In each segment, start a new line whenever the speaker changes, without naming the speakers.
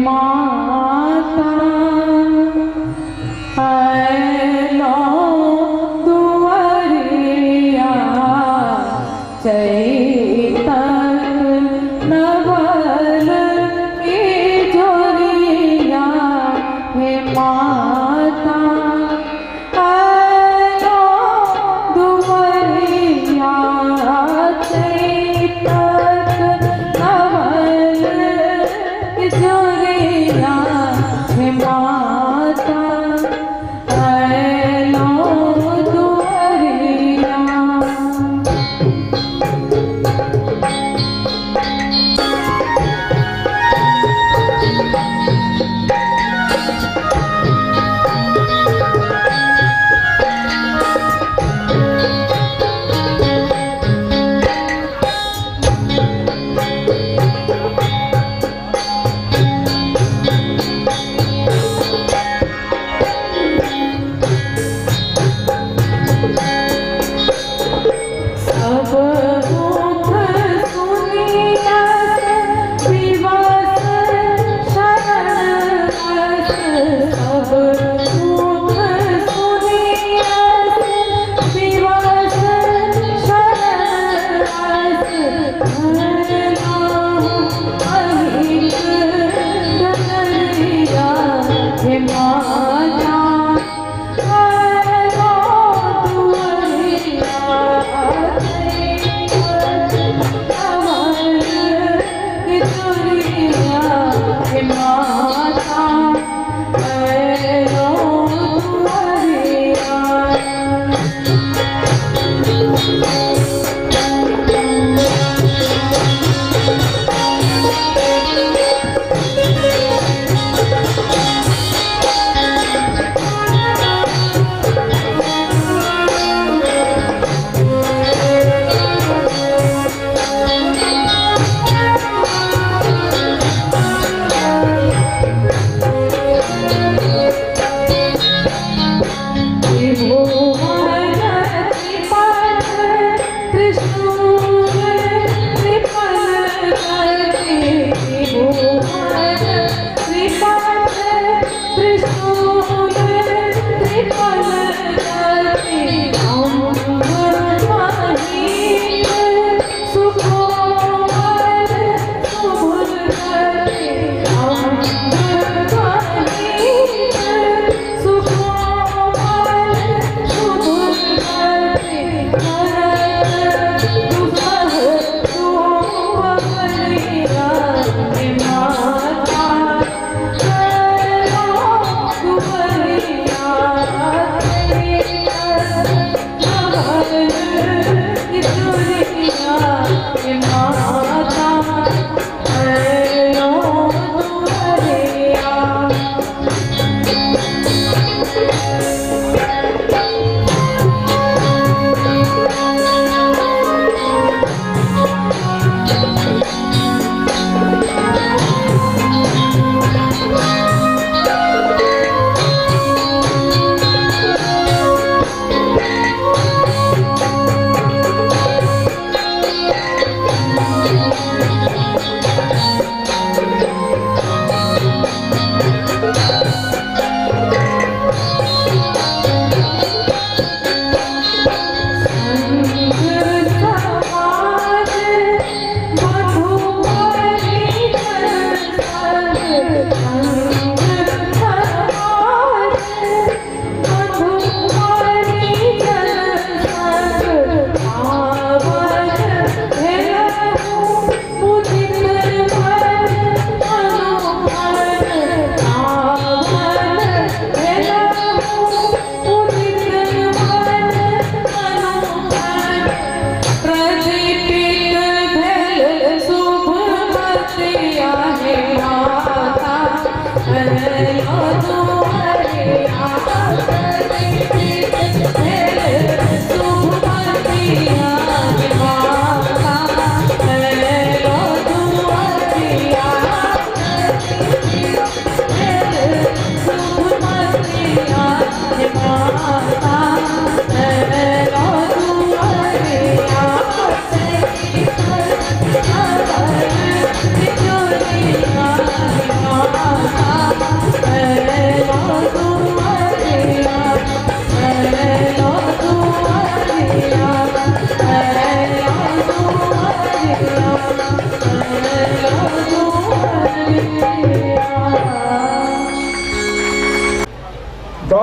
माता आलो दुआरिया चैतक नवल की जोरिया हे माता आलो दुआरिया चैतक नवल की जोरिया हे माता आलो दुआरिया।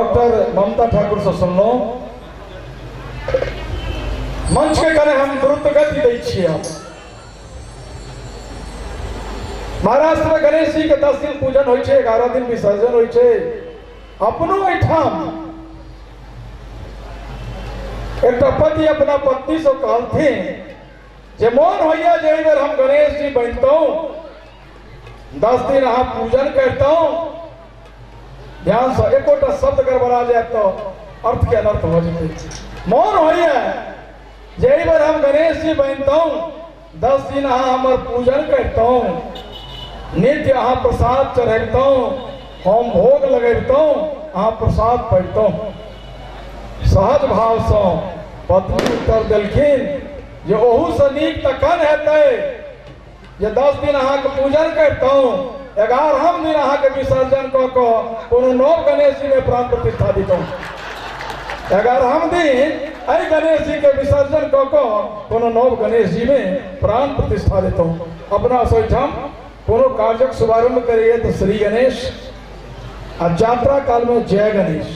डॉक्टर ममता ठाकुर से सुनलो मंच के कने हम द्रुत गति दै छियै। महाराष्ट्र में गणेश जी के 10 दिन पूजन होइ छै, 11 दिन विसर्जन होइ छै। अपनो एठाम एक पति अपना पत्नी से कहलथिन जे मोन होइया जे एहि बेर हम गणेश जी बनतौ, 10 दिन अहाँ पूजन करतौ, ध्यान से एकोटा शब्द गड़बड़ा जाए तो अर्थ के अनर्थ हो जेतै। मोन होइया जे एहि बेर हम गणेश जी बनतौ, 10 दिन अहाँ हमर पूजन करतौ, नित्य अहाँ प्रसाद चढ़ैतौ, हम भोग लगैतौ, अहाँ प्रसाद पैतौ। सहज भाव से पत्नी उत्तर देलखिन जे ओहू से नीक तखन हेतै जे 10 दिन अहाँ के पूजन करतौ, 11हम दिन अहाँ के विसर्जन कऽ कऽ कोनो नव गणेश जी में प्राण प्रतिष्ठा दितौ। 11हम दिन एहि गणेश जी के विसर्जन कऽ कऽ कोनो नव गणेश जी में प्राण प्रतिष्ठा देतौ। अपना सोइठाम कोनो कार्यक शुभारंभ करिए तो श्री गणेश आ यात्रा काल में जय गणेश,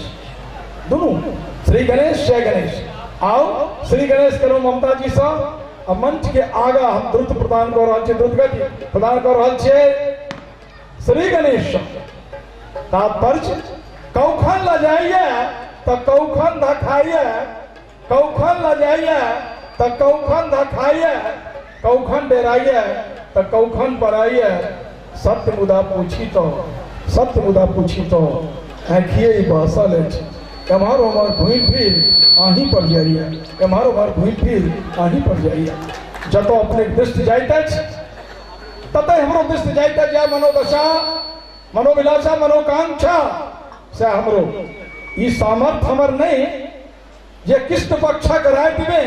दोनों श्री गणेश जय गणेश। आओ श्री गणेश करो ममता जी से मंच के आगा हम द्रुत प्रदान कर रहा, द्रुत गति प्रदान कर रहा। श्री गणेश तात्पर्य कौखन ल जाइए तो कौखन धखाइए, कौखन ल जाइए तो कौखन धखाइए, कौखन डेराइए तो कौखन पराइए। सत्य मुदा पूछी तो, सत्य मुदा पूछी तो आँखिए बहसल है। एम्हर उम्हर घूम फिर आही पर जाइए, एम्हर उम्हर घूम फिर आही पर जाइए। जतो अपने दृष्टि जाइते तत हमरो दृष्टि जाइते जाए। मनोदशा मनोभिलाषा मनोकांक्षा से हमरो ई सामर्थ हमर नहीं जे कृष्ण पक्षा राति में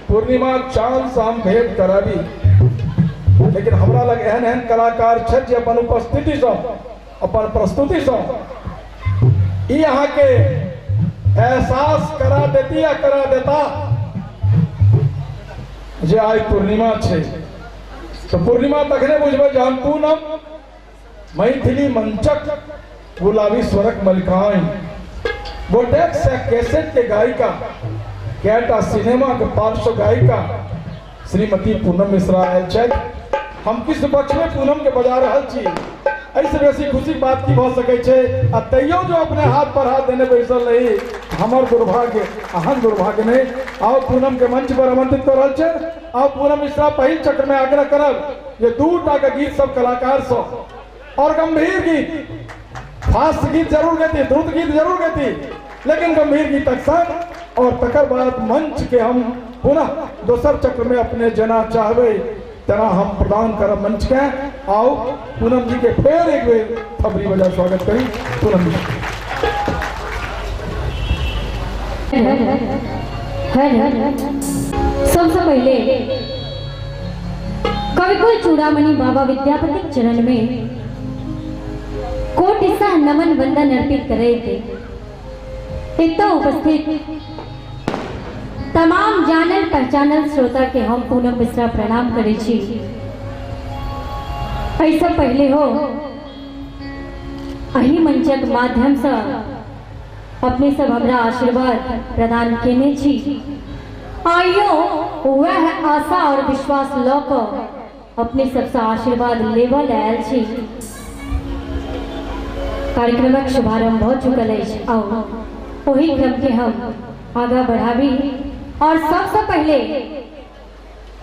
पूर्णिमा चांद से हम भेंट कराबी। लेकिन हमरा लग एहन एहन कलाकार छथि जे अपन उपस्थिति से अपन प्रस्तुति से ई अहाँ के एहसास करा देती या करा देता जे आई पूर्णिमा छे। तो पूर्णिमा तखने बुझबै जहन पूनम मैथिली मंचक गुलाबी स्वरक मलिकाइन गोटेक से कैसेट के गायिका कैटा सिनेमा के पार्श्व गायिका श्रीमती पूनम मिश्रा आयल छथि। हम किस पक्ष में पूनम के बजा रहल छी, ऐसे बेसी खुशी बात की भऽ सकै छै। आ तैयो जो अपने हाथ पर हाथ देने बैसल रही हमर दुर्भाग्य, अहम दुर्भाग्य नहीं। आओ पूनम के मंच पर आमंत्रित कर रहल छै। आओ पूनम मिश्रा पहिल चक्र में आग्रह करब जे 2टा के गीत सब कलाकार से और गंभीर गीत, फास्ट गीत जरूर गति, द्रुत गीत जरूर गति, लेकिन गंभीर गीत संग। और तकर बाद मंच के हम पुनः दोसर चक्र में अपने जना चाहबे तना हम प्रदान करब मंच के। आओ पूनम जी के फिर एक बेर थपड़ी बजा स्वागत करी। पूनम जी
सबसे पहले कविकुल चूड़ामणि बाबा विद्यापति चरण में कोटि सा नमन वंदन अर्पित करे थे। इतना उपस्थित तमाम जानल पहचानल श्रोता के हम पूनम मिश्रा प्रणाम करे छी। ऐसा पहले हो अही मंचक माध्यम से अपने सब हमरा आशीर्वाद प्रदान केने छी। आइयो वह आशा और विश्वास लऽ अपने सबसे आशीर्वाद लेवल आयल छी। कार्यक्रमक शुभारंभ हो चुकल है। आओ वही क्रम के हम आगा बढ़ावी और सबसे पहले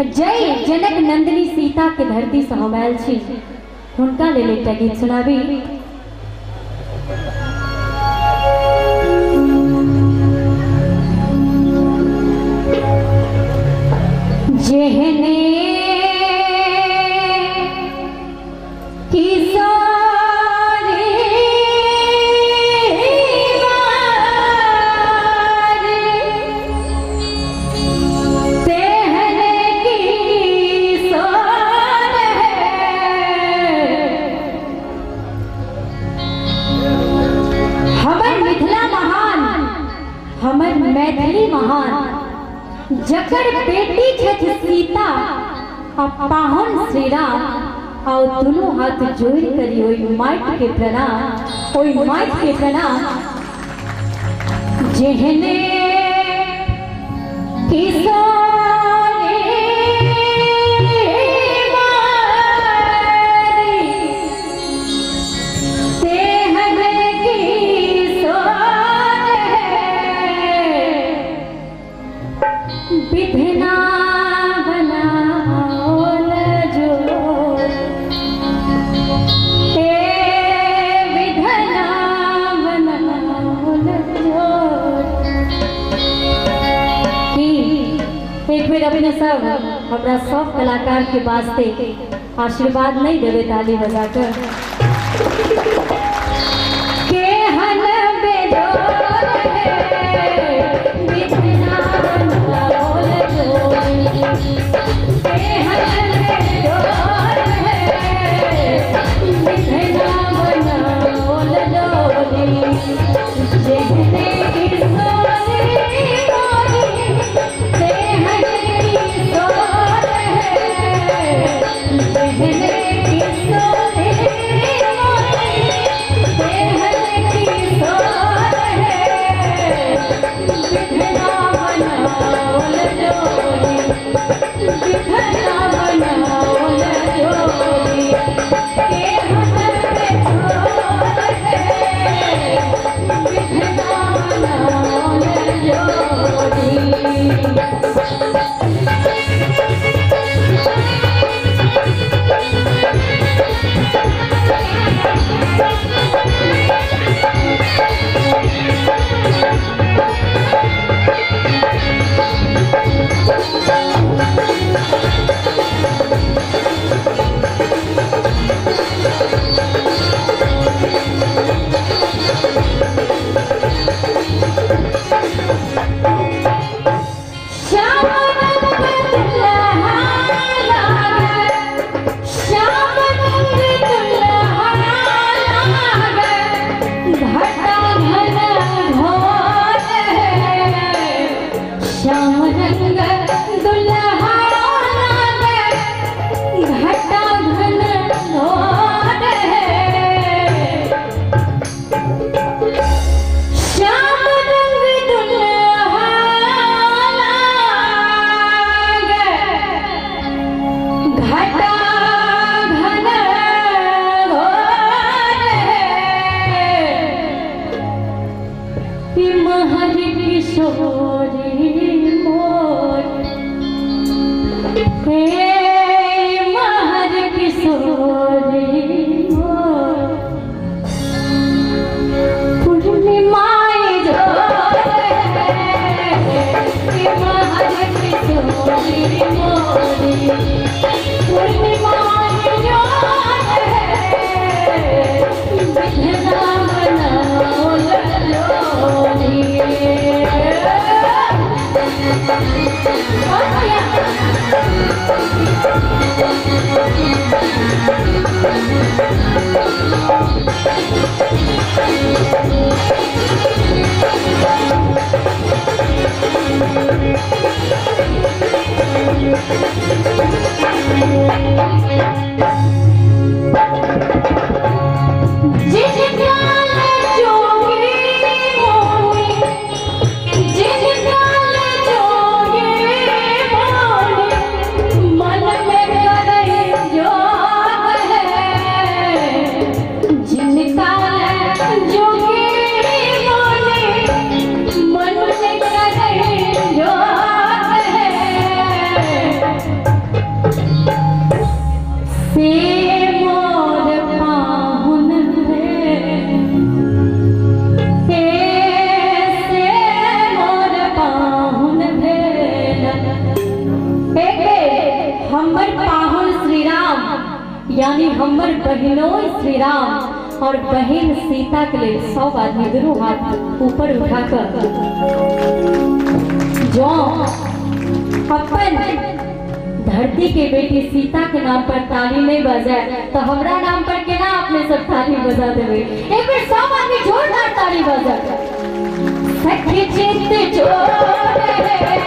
जय जनक नंदिनी सीता के धरती से हम आयल छी, हुनका लेल एकटा गीत सुनाबी। जेहने मैथिली महान जकर बेटी छथि सीता पाहुन श्री राम। और दोनों हाथ जोड़ करी ओई माइट के प्रणाम, ओई माइट के प्रणाम। जिहने विधना बनाओल जो विधना बनाओल जो एक बेर अपने सब हमरा सब कलाकार के वास्ते आशीर्वाद नहीं देवे ताली बजाकर के हन बेदोर है विधना बनाओल यानी हमर बहनों श्री राम और बहन सीता के लिए 100 आदमी दोनों हाथ ऊपर उठाकर जो अपन धरती के बेटी सीता के नाम पर ताली नहीं बजाए तो हमरा नाम पर के ना अपने सब ताली बजा देवे। एक बार 100 आदमी जोरदार ताली बजा सखी चित जोड़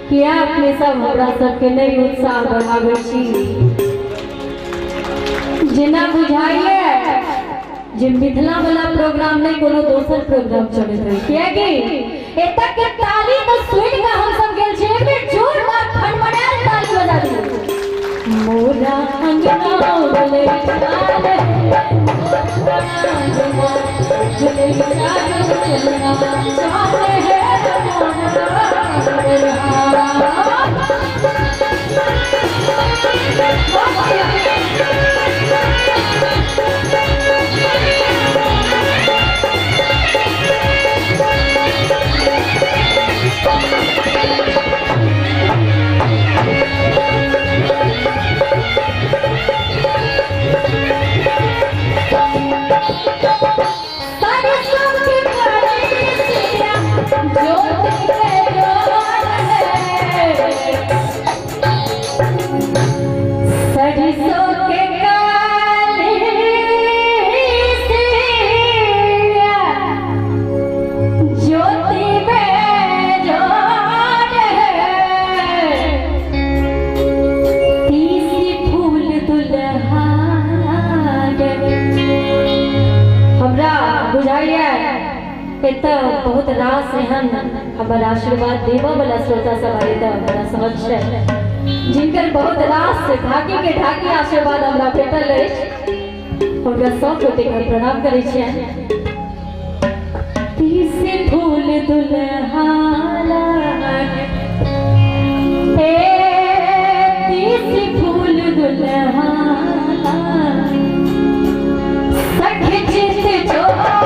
किया अपने सब हमरा सबके नई उत्साह बढ़ावे छी जेना बुझाइए जे मिथिला वाला प्रोग्राम नहीं कोनो दोसर प्रोग्राम चलत है किया कि एतक के ताली तो सुन के हम सब गेल छे एक जोरदार खनमनाल ताली बजा दी मोरा अंगना वाले चाल चले चलना चाहते हैं बहुत रास एहन हमार आशीर्वाद देवा वाला श्रोता सब आए हमारा समक्ष है जिनकर बहुत रास ढाकी के ढाकी आशीर्वाद हमरा भेटल अछि हुनका सब गोटे के प्रणाम करै छियनि तीसे फूल दुल्हारा ए तीसे फूल दुल्हारा सखे चित जोड़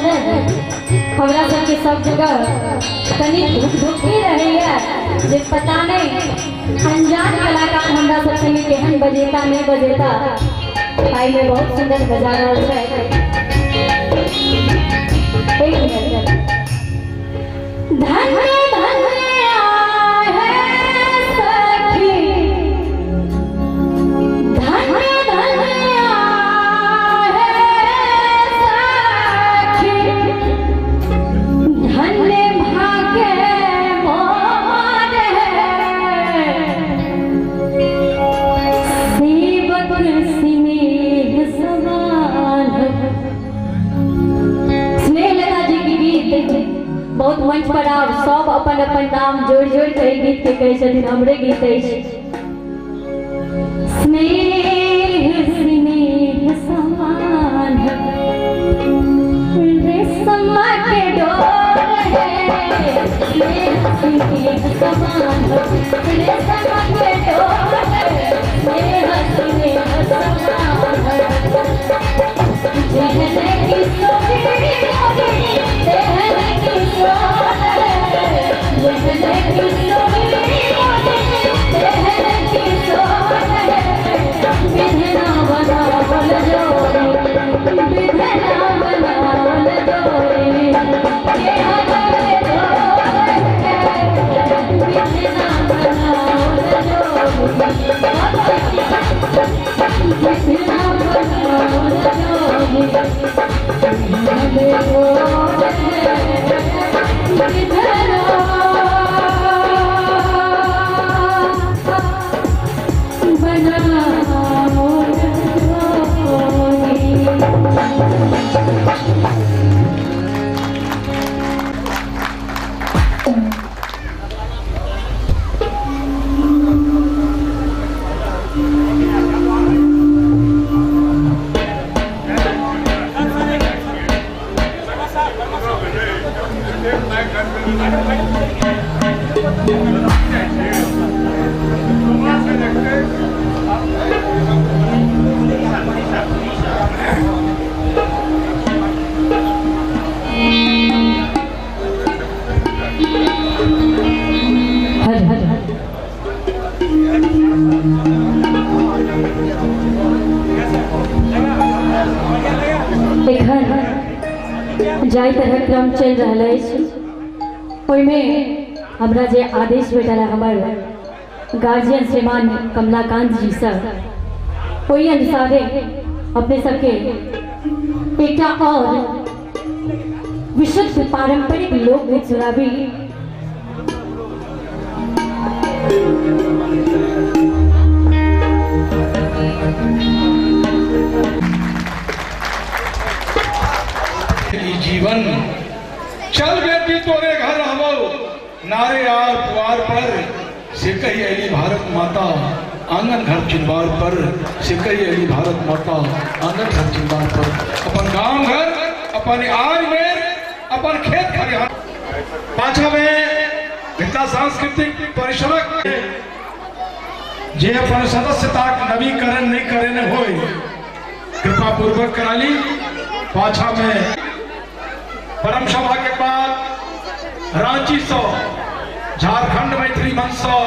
हमरा सबके सब जगह तनी धुकधुकी रही है जे पता नहीं अनजान कलाकार हमरा सब संगे केहन बजेता नहीं बजेता भाई में बहुत सुंदर बजा रहल छै एक मिनट धन्य धन्य है सखी धन्य धन्य धन्य भाग्य मोर सेवक स्नेह समान स्नेहलता जी की गीत बहुत मन मंच पर आप सब अपन अपन नाम जोड़ जोड़ के गीत के कहे छथिन। हमरे गीत अछि स्नेह स्नेह समान रेशम के डोर है, स्नेह स्नेह समान रेशम के डोर है, स्नेह स्नेह समान जहने की सोगड़ी मोगड़ी जहने की सोगड़ी जहने की सोगड़ी मोगड़ी जहने की सोगड़ी बिधना बनावल जोड़ी बिधना बनावल जोड़ी ये हमारे जोड़ी बिधना बनावल जोड़ी बिधना बनावल जाय तरह क्रम चल रहा है ओहिमे हमरा जे आदेश भेटल हमर गार्जियन श्रीमान कमलाकांत जी सर ओहि अनुसारे अपने सबके एकटा और विशुद्ध पारंपरिक लोकगीत सुनाबी।
जीवन चल बेटी तोरे घर हमो नारे आर पुआर पर सिकई अली भारत माता आंगन घर चिनवार पर सिकई अली भारत माता आंगन घर चिनवार पर अपन गांव घर अपन आय में अपन खेत खलिहान पाछा में विद्या सांस्कृतिक परिसरक जे अपन सदस्यता नवीकरण नहीं करे न होय कृपा पूर्वक कराली। पाछा में परम सभा के बाद रांची से झारखंड मैत्री मंच से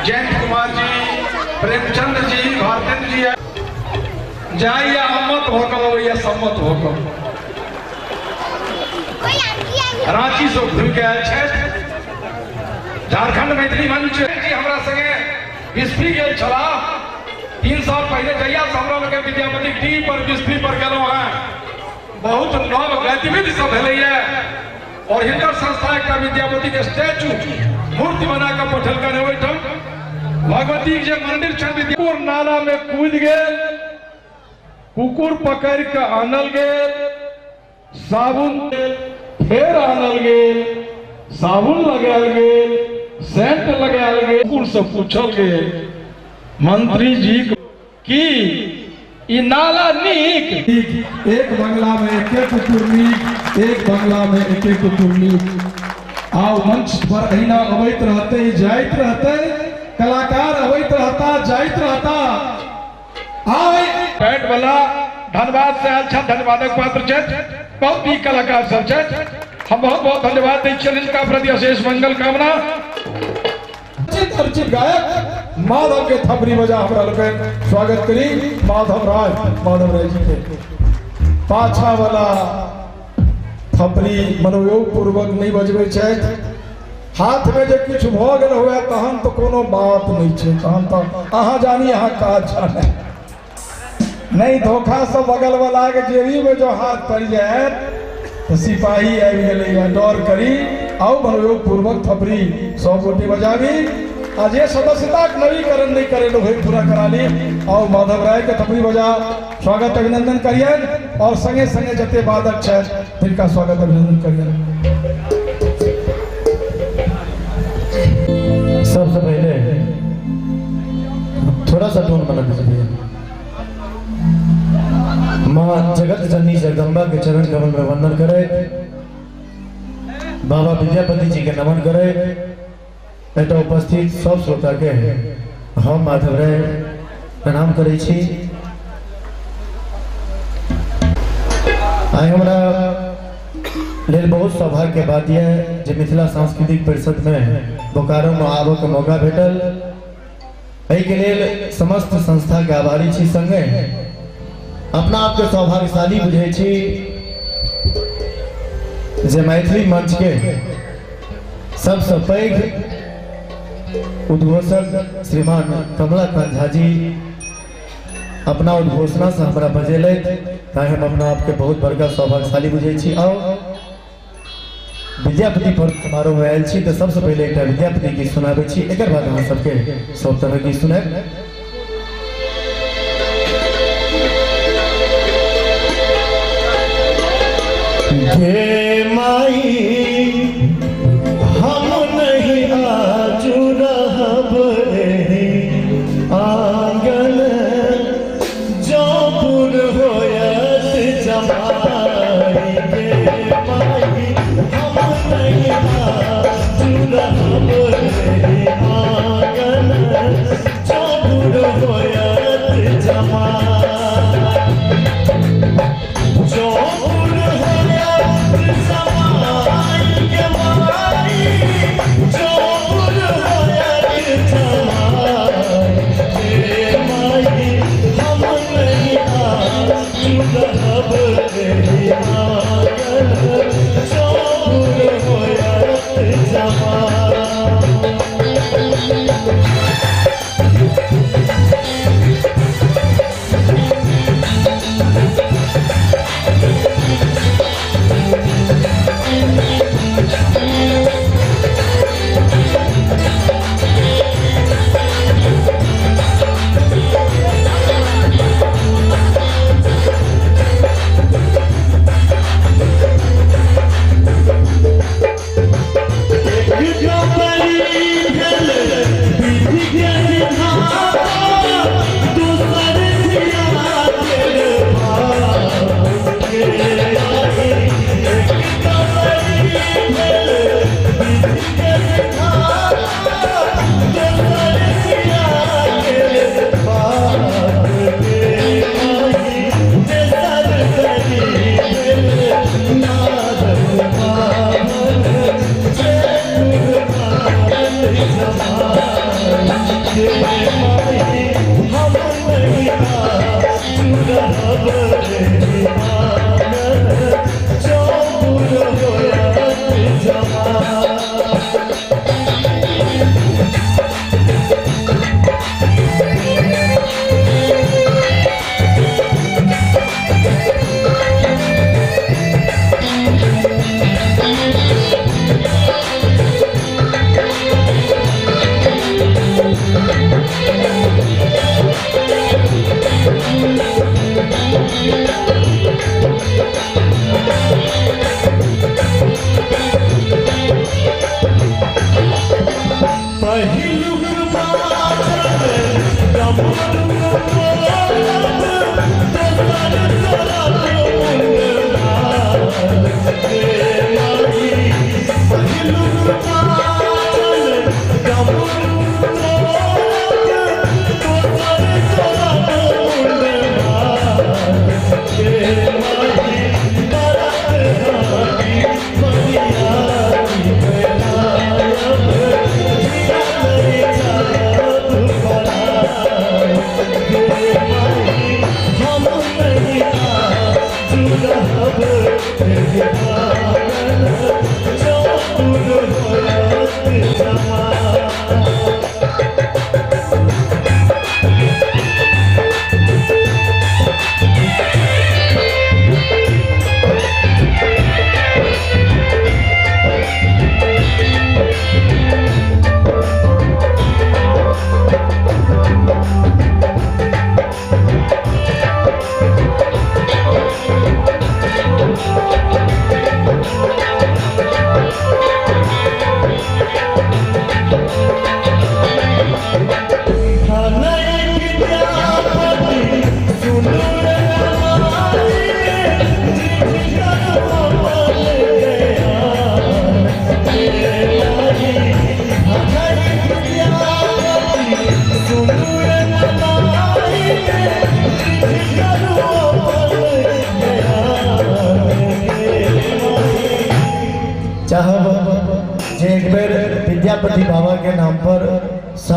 जयंत कुमार जी प्रेमचंद जी भारतेंद्र जी जाइया अहमत होकर या सम्मत होकर रांची से घूम के आए झारखंड मैत्री मंच जी हमरा संगे बिस्फी गेल छला 3 साल पहले जहिया हमरा लगे विद्यापति टी पर बिस्फी पर गेलो हैं बहुत नव गतिविधि सब भेलैया और हिंकर संस्था एक विद्यापति के स्टैचू मूर्ति बना कर पठल कर भगवती के मंदिर छन विद्यापुर नाला में कूद गेल कुकुर पकड़ के आनल गेल साबुन फेर आनल गेल साबुन लगायल गेल सेंट लगायल गेल कुकुर से पूछल गेल मंत्री जी की ई नाला नीक एक बंगला में एक कुकुर नीक एक बंगला में एक कुकुर नीक आओ मंच पर अहिना अवैत रहते जाइत रहते कलाकार अवैत रहता जाइत रहता आए बैठ वाला धन्यवाद से अच्छा धन्यवादक पात्र छथि बहुत ही कलाकार सब छथि हम बहुत बहुत धन्यवाद दै छियनि इनका प्रति अशेष मंगल कामना। अर्चित गायक माधव के थपरी बजा हमरा लोग स्वागत करी माधव राय जी के पाछा वाला थपरी मनोयोग पूर्वक नहीं बजबे छथि हाथ में जे कुछ भ गेल हुए तहन तो कोनो बात नहीं छे तहन तो अहाँ जानी अहाँ काज जाने नहीं धोखा से बगल वाला के जेबी में जो हाथ पड़ जाए तो सिपाही आबि गेलै डर करी आओ मनोयोग पूर्वक थपरी 100 गोटी बजाबी आज ये सदस्यता नवीकरण नहीं करे लोग पूरा करा ली और माधव राय के थपड़ी बजा स्वागत अभिनंदन करियन और संगे संगे जते बादक छथि तिनका स्वागत अभिनंदन करियन।
थोड़ा सा टोन बना दीजिए। माँ जगत जननी जगदम्बा के चरण कमल में वंदन करे, बाबा विद्यापति जी के नमन करे। एटा उपस्थित सब श्रोता के हम माधव राय प्रणाम करे छी। आइ हमरा लेल बहुत सौभाग्य के बात यह जे मिथिला सांस्कृतिक परिषद में बोकारो में आबो के मौका भेटल। एहि के लेल समस्त संस्था के आभारी छी। संगे अपना आप के सौभाग्यशाली बुझे छी जे मैथिली मंच के सबसे पैघ उद्घोषक श्रीमान कमलाकांत झा जी अपना उद्घोषणा से हमरा बजेले, हम अपना आप के बहुत बड़का सौभाग्यशाली बुझे छी। आओ विद्यापति पर्व समारोह में आयल छी तो सबसे पहले एक विद्यापति गीत सुनाबे छी, एकर बाद हम सबके सब तरह गीत सुनाब। गे माई हम नहीं आजू रहब आंगन जौपुर होयत जमाई। गे माई हम नहीं आजू रहब आंगन जौपुर होयत जमाई।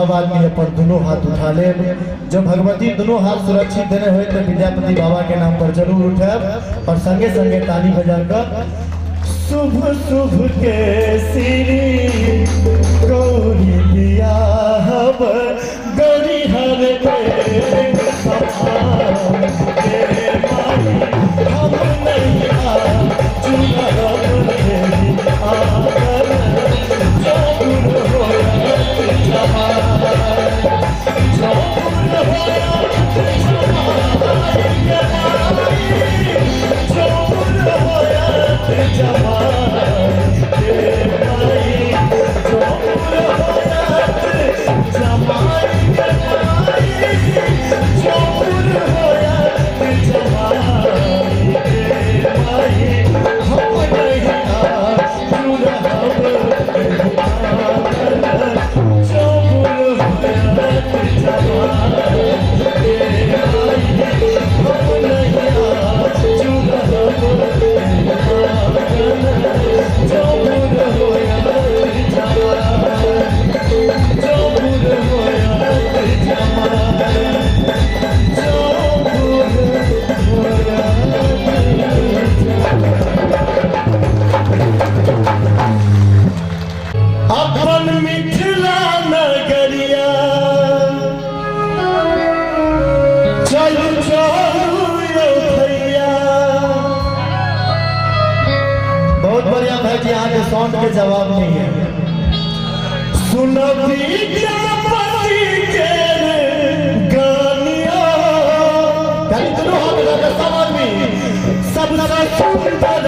सब आदमी पर दोनों हाथ उठा ले। जो भगवती दोनों हाथ सुरक्षित देने हुए तो विद्यापति बाबा के नाम पर जरूर उठे और संगे संगे ताली बजाकर शुभ शुभ के श्री गौरी दिया गौरी हर हम नहीं साउंड के जवाब नहीं है। सुनती के गानिया दोनों हाथ लगा समाज में सबसे सुंदर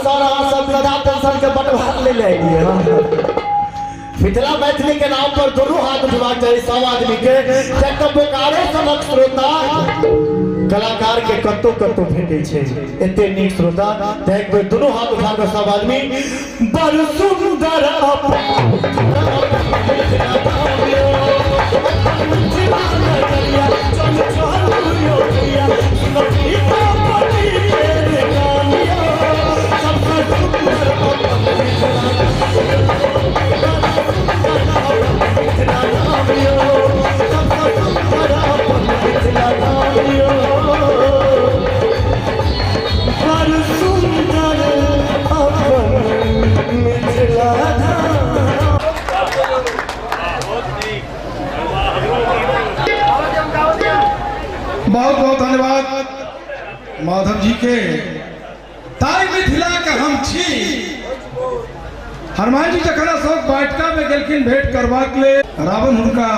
सारा सब वृद्धा पेंशन के बंटवारा ले लेंगे। मिथिला मैथिली के नाम पर दोनों हाथ उठवा चाहिए सब आदमी के। जब बोकारो सनक श्रोता कलाकार के कत्तो कत्तो भेटे छे एते नीक श्रोता देख के दोनों हाथ उठा के सब आदमी बड़ सुंदर
बहुत बहुत धन्यवाद माधव जी के। ताई मिथिला के हम छी। हनुमान जी जखन अशोक वाटिका में गेलखिन भेंट करबा के लिए रावण उनका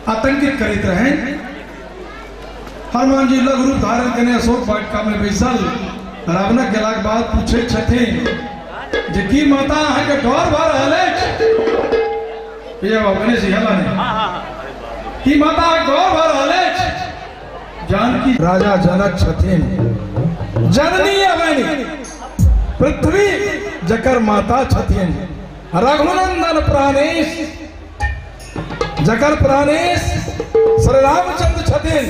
आतंकित करते रहे। हनुमान जी लघु रूप धारण करने अशोक वाटिका में बैसल रावणक गेला के बाद पूछे छथिन जे की माता अहाँ के डर भऽ रहल अछि। गणेश जी हला नहीं की माता डर भऽ रहल अछि। जानकी राजा जनक छथिन जननी अवनी पृथ्वी जकर माता छथिन। रघुनंदन प्राणेश जकर प्राणेश श्री रामचंद्र छथिन।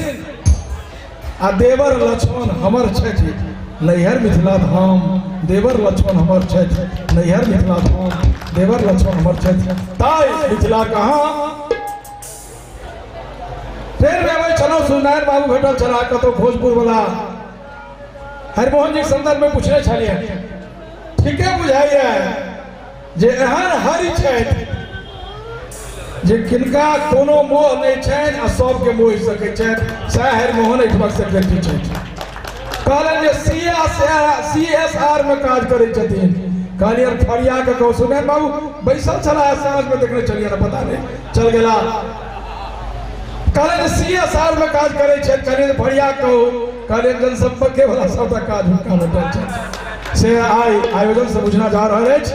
आ देवर लक्ष्मण हमर छथि नैहर मिथिला धाम। देवर लक्ष्मण हमर छथि नैहर मिथिला धाम। देवर लक्ष्मण हमर छथि ताई मिथिला कहाँ। फिर मैं चलो सुनारायण बाबू भेटल चला कतो भोजपुर वाला हरिमोहन जी संदर्भ में पूछने छलिए ठीके बुझाइए जे एहन हरि छथि जे किनका कोनो मोह नहीं छनि आ सबके मोहि सकै छथि। सह हरिमोहन एठमक से व्यक्ति छथि। कहलन जे CSR में काज करै छथिन। कहलिए फरिया के कहो सुनारायण बाबू बैसल छला साँझ में देखने चलिए ना पता नहीं चल गेला। कहले CSR में काज करे छे। कहले बढ़िया कहो कहले जनसंपर्क के वाला सब काज हुनका भेटल छै से आयोजन से बुझना जा रहल अछि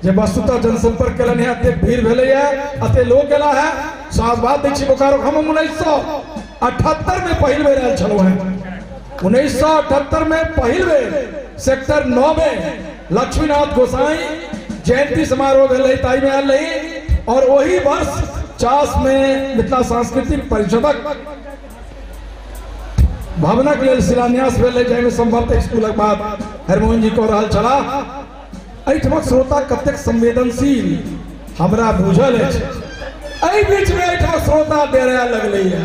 जे वस्तुतः जनसंपर्क केलन है अते भीड़ भेलै है अते लोग गेला है। साफ बात दै छी बोकारो हम 1978 में पहिल बेर आयल छलौ है। 1978 में पहिल बेर सेक्टर 9 में लक्ष्मीनाथ गोसाई जयंती समारोह भेलै ताई में आयल रही। और वही वर्ष 50 में मिथिला सांस्कृतिक परिषदक भवनक लेल शिलान्यास भेल जाहिमे संभवतः स्कूलक बाद हरिमोहन जी कह रहल छला। एहिठमक श्रोता कतेक संवेदनशील हमरा बुझल अछि। एहि बीच में एहिठमक श्रोता डेरा लगलै है।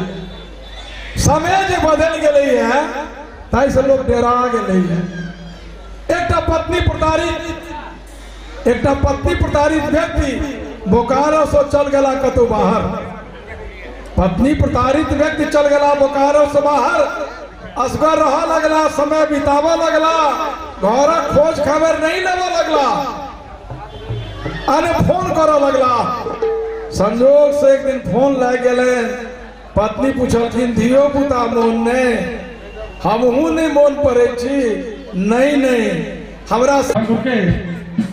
समय जे बदलि गेलै है ताहि से लोग डेरा गेलै है। एकटा पत्नी प्रतारित व्यक्ति बोकारो से चल गला कतौ बाहर। पत्नी प्रतारित व्यक्ति चल गला बोकारो से बाहर। असगर रह लगला समय बितावा लगला घर खोज खबर नहीं लेवा लगला अने फोन करो लगला। संजोग से एक दिन फोन लग गए। पत्नी पूछलखिन धियो पुता मोन ने हमहू नहीं मोन पड़े छी। नहीं हमरा के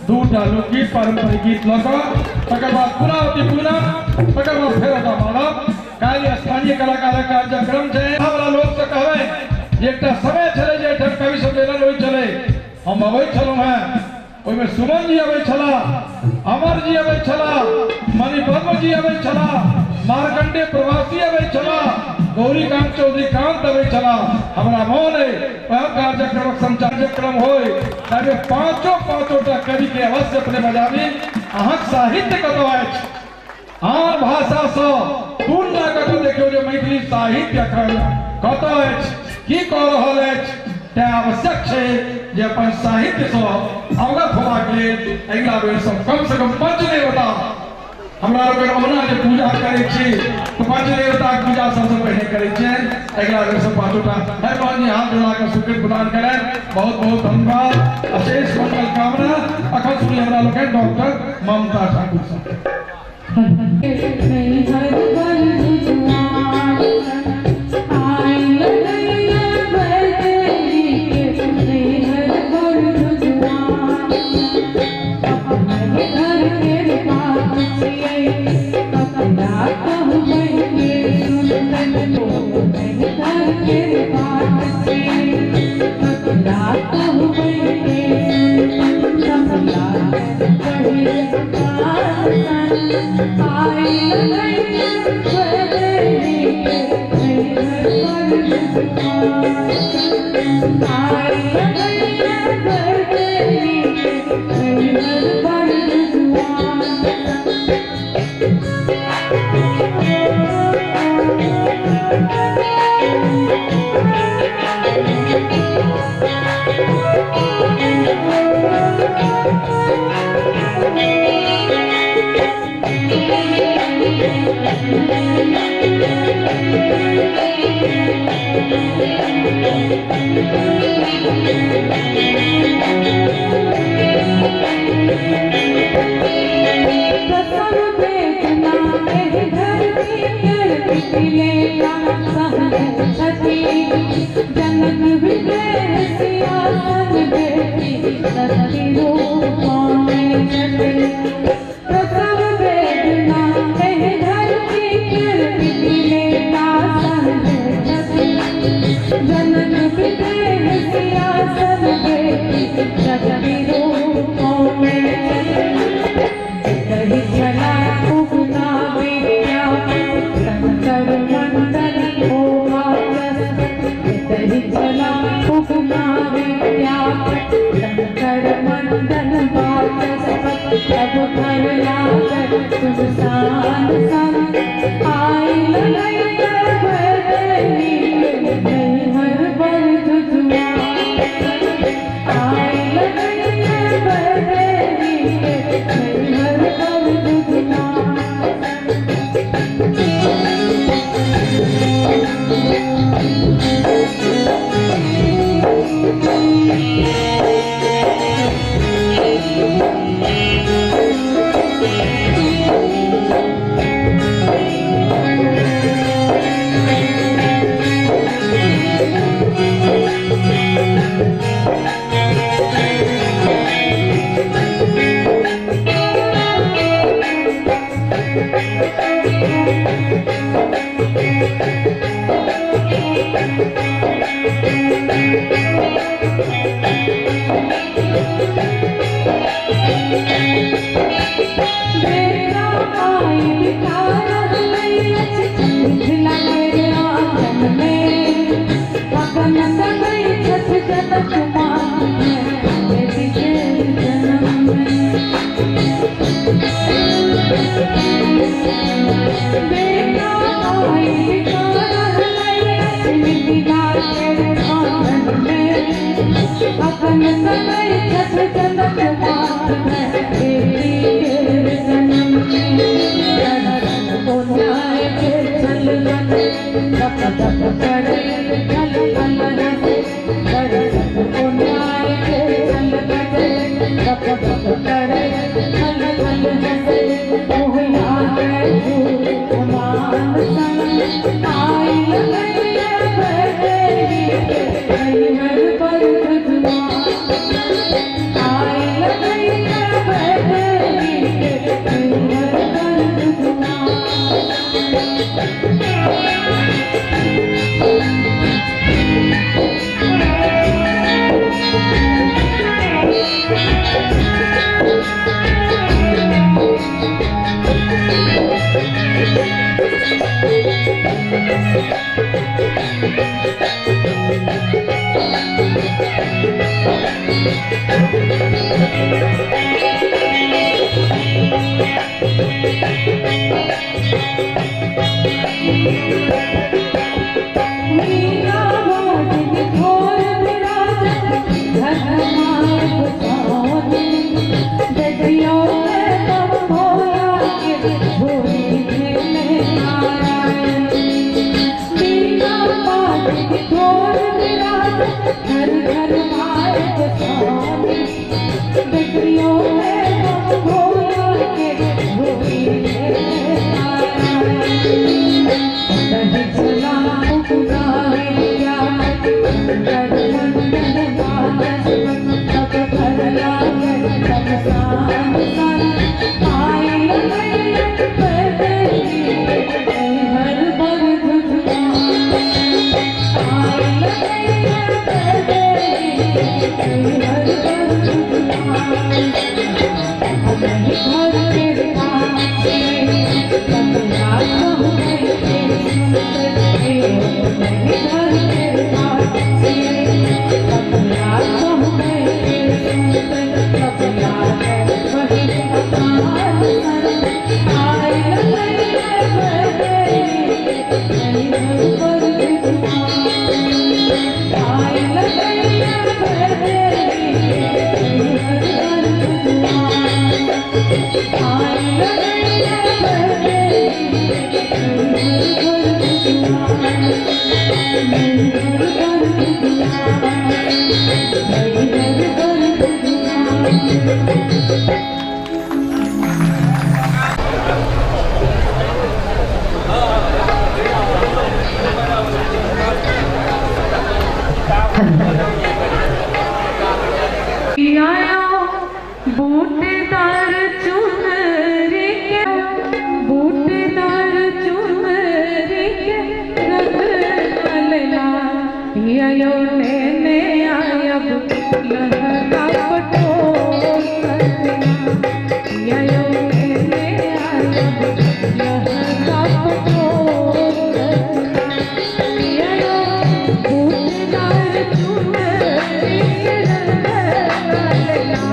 दूटा लोकगीत पारंपरिक गीत लगा तकर बाद पुरावती पूरा तकर बाद फेर ओकरा मानब काल्हि स्थानीय कलाकार कार्यक्रम छै। हमरा लोग से कहबै एकटा समय छलै जे एठन कवि सम्मेलन होय छलै। हम अबै छलहुँ हैं ओहिमे सुमन जी अबै छला अमर जी अबै छला मणिपद्म जी अबै छला मार्कंडे प्रवासी अबै छला गौरीकांत चौधरी कांत अबै छला। हमरा मोन है वह कार्यक्रमक संचालक्रम होय ताकि पांचोटा कवि के अवश्य अपने बजाबी। अहाँक साहित्य कतौ अछि आन भाषा से तुलना कतौ देखियो जे मैथिली साहित्य एखन कतौ अछि की कह रहल अछि। तैं आवश्यक छै जे अपन साहित्य से अवगत होबाक लेल अगिला बेर सब कम से कम पंच देवता हमरा लोग ओना जे पूजा करै छी तो पंच देवता के पूजा सबसे पहले करै छियै। अगिला बेर सब पांचोटा हरिमोहन जी हाथ जोड़ा के स्वीकृति प्रदान करें। बहुत बहुत धन्यवाद अशेष मंगल कामना। अखन सुनी हमरा लोग डॉक्टर ममता ठाकुर साहब।
I बात हो गई समला बड़े आई जनक विजय सियासन बेटी सती रूपों में छठी प्रसव वेदना है धरती लेता संग जनक विजय सियासन बेटी सती रूपों में छठी चला उगना विद्या शंकर मंडल चला उपमा विद्यापट शंकर मंडल सब घर लागत सुनसान सन आई ललैया बदली हर बर जुजुआ आई ललैया बदली हर बर जुजुआ
Thank you.
बूटेदार चुनरी के बूटेदार चुनरी के रंग ललना यो लेने आयब लहरा पटोल यो लेने आयब लहरा पटोल यो बूटेदार चुनरी के रंग ललना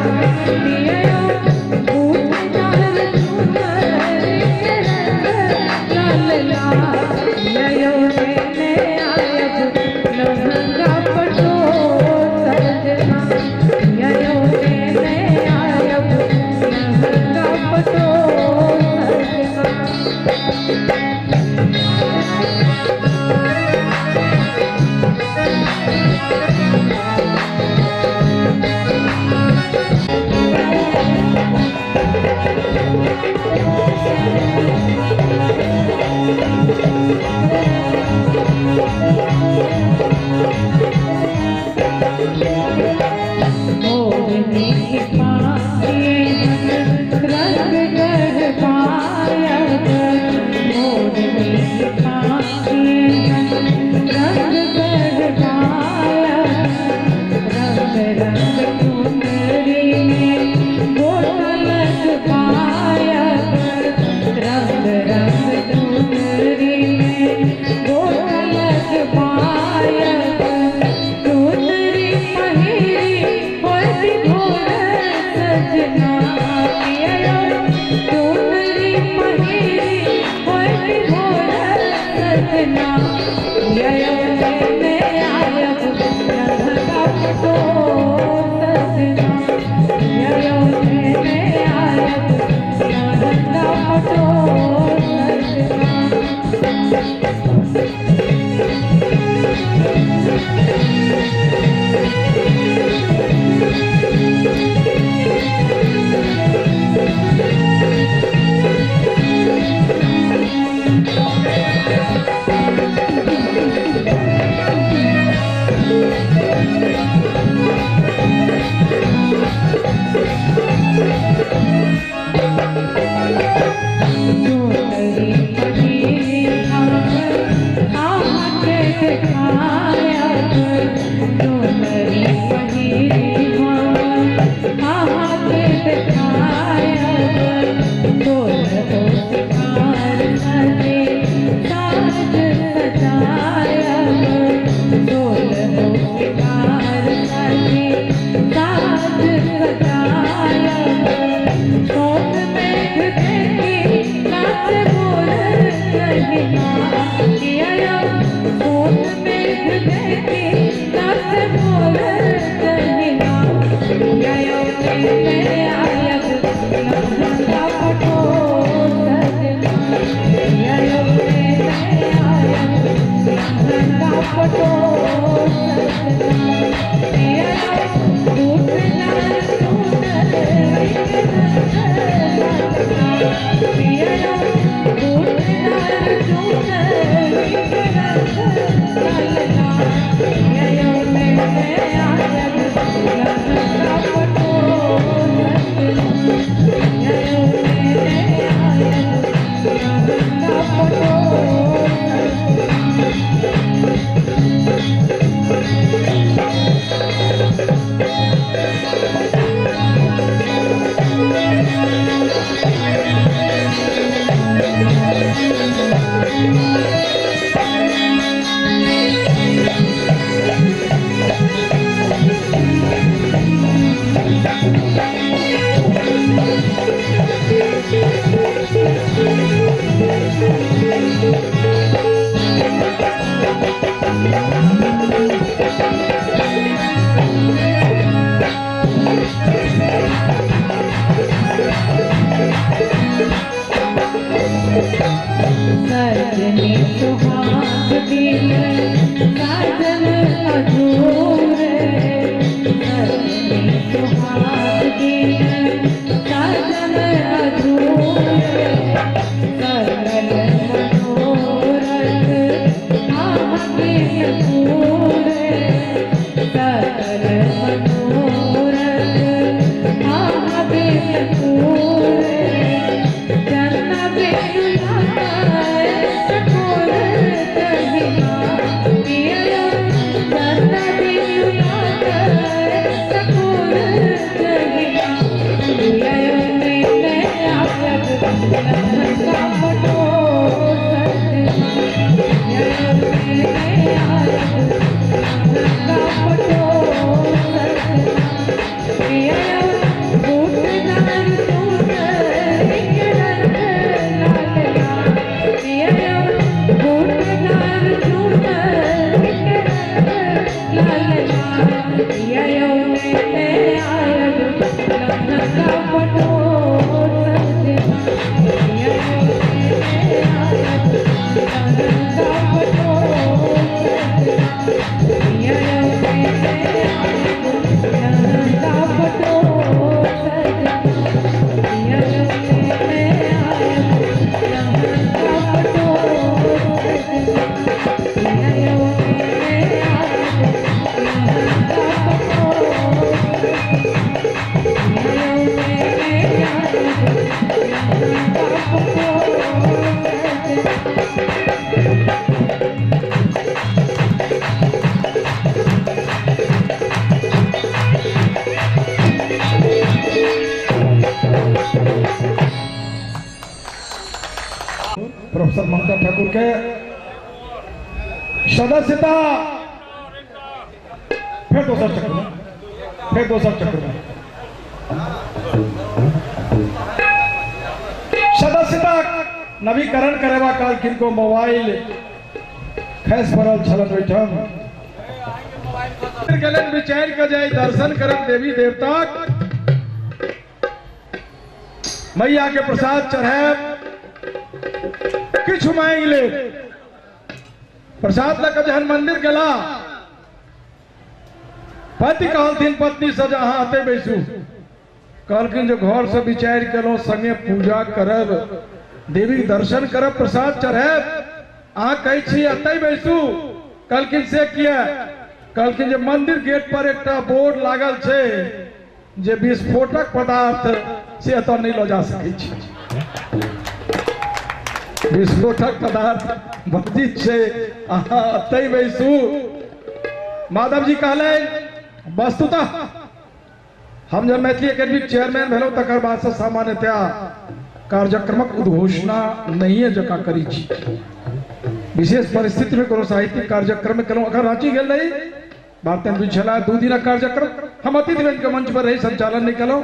प्रोफेसर ममता ठाकुर के सदस्यता फिर दोसर चक्र में सदस्यता नवीकरण करेवा काल किनको मोबाइल खैस पड़ल छलन बैठम गलन विचार के जाए दर्शन करब देवी देवता मैया के प्रसाद चढ़ाब किछु मांग ले प्रसाद लग जहन मंदिर गला पति कहलथिन पत्नी से जहाँ आते बैसू कहलखिन जो घर से विचार करो संगे पूजा करब देवी दर्शन करब प्रसाद चढ़ाब अहाँ कहै छी अतै बैसू कहलखिन से किया कहलखिन जे मंदिर गेट पर एकटा बोर्ड लागल छै जे विस्फोटक पदार्थ से एतऽ नहीं लऽ जा सकै छी विस्फोटक पदार्थ वर्जित छै अहाँ अतै बैसू माधव जी कहले वस्तुतः हम जब मैथिली एकेडमी चेयरमैन भेलहुँ तकर बाद से सामान्यतया कार्यक्रमक उद्घोषणा नहीं जकाँ करी छी विशेष परिस्थिति में कोनो साहित्यिक कार्यक्रम केलहुँ अखन रांची गेल रही भारत में छला 2 दिन कार्यक्रम हम अतिथि बन के मंच पर रही संचालन नहीं केलहुँ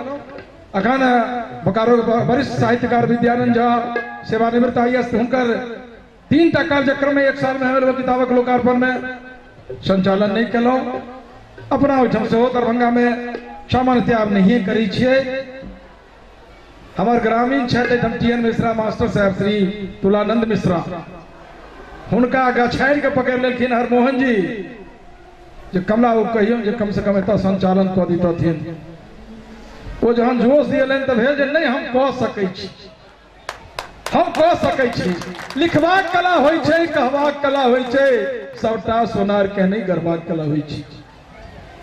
अखन बोकारो वरिष्ठ साहित्यकार विद्यानंद झा सेवानिवृत्त आईएएस हुनकर 3टा कार्यक्रम में एक साल में हमें किताबक लोकार्पण में संचालन नहीं केलहुँ अपना ओहिठाम से दरभंगा में सामान्यतया आब नहीं करी छियै हमार ग्रामीण क्षेत्र टीएन मिश्रा मास्टर साहब श्री तुलानंद मिश्रा हुनका गछाड़ के पकड़ लेलखिन हरमोहन जी जे कमला वो कहियो जे कम से कम एतऽ संचालन कऽ दितथिन ओ जहन जोश दियलनि तऽ भेल जे नहीं हम कऽ सकै छी लिखबाक कला होइ छै कहबाक कला होइ छै सबटा सोनार के नहीं गरबाक कला होइ छै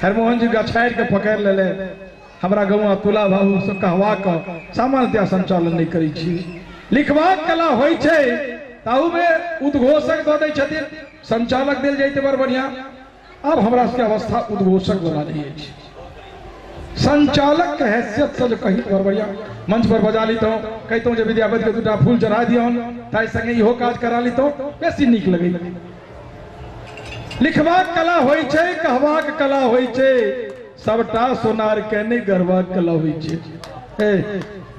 हरमोहन जी गछाड़ के पकड़ लेले हमरा गाँव तुला बाबू से कहबाक सामान्यतया संचालन नहीं करै छी लिखबाक कला होइ छै ताहू में उद्घोषक दऽ दै छथिन संचालक देल जाइते बड़ बढ़िया अब हमरा सबके अवस्था उद्घोषक बना नहीं है संचालक के हैसियत से जो कही बड़ बढ़िया मंच पर बजा लीतों कहतों जे विद्यापति के 2टा फूल चढ़ा दियौन ताहि संगे इहो काज करा लीतों बेसी नीक लगै लिखबाक कला होइ छै कहबाक कला होइ छै सबटा सोनार के नहीं गरबाक कला होइ छै ए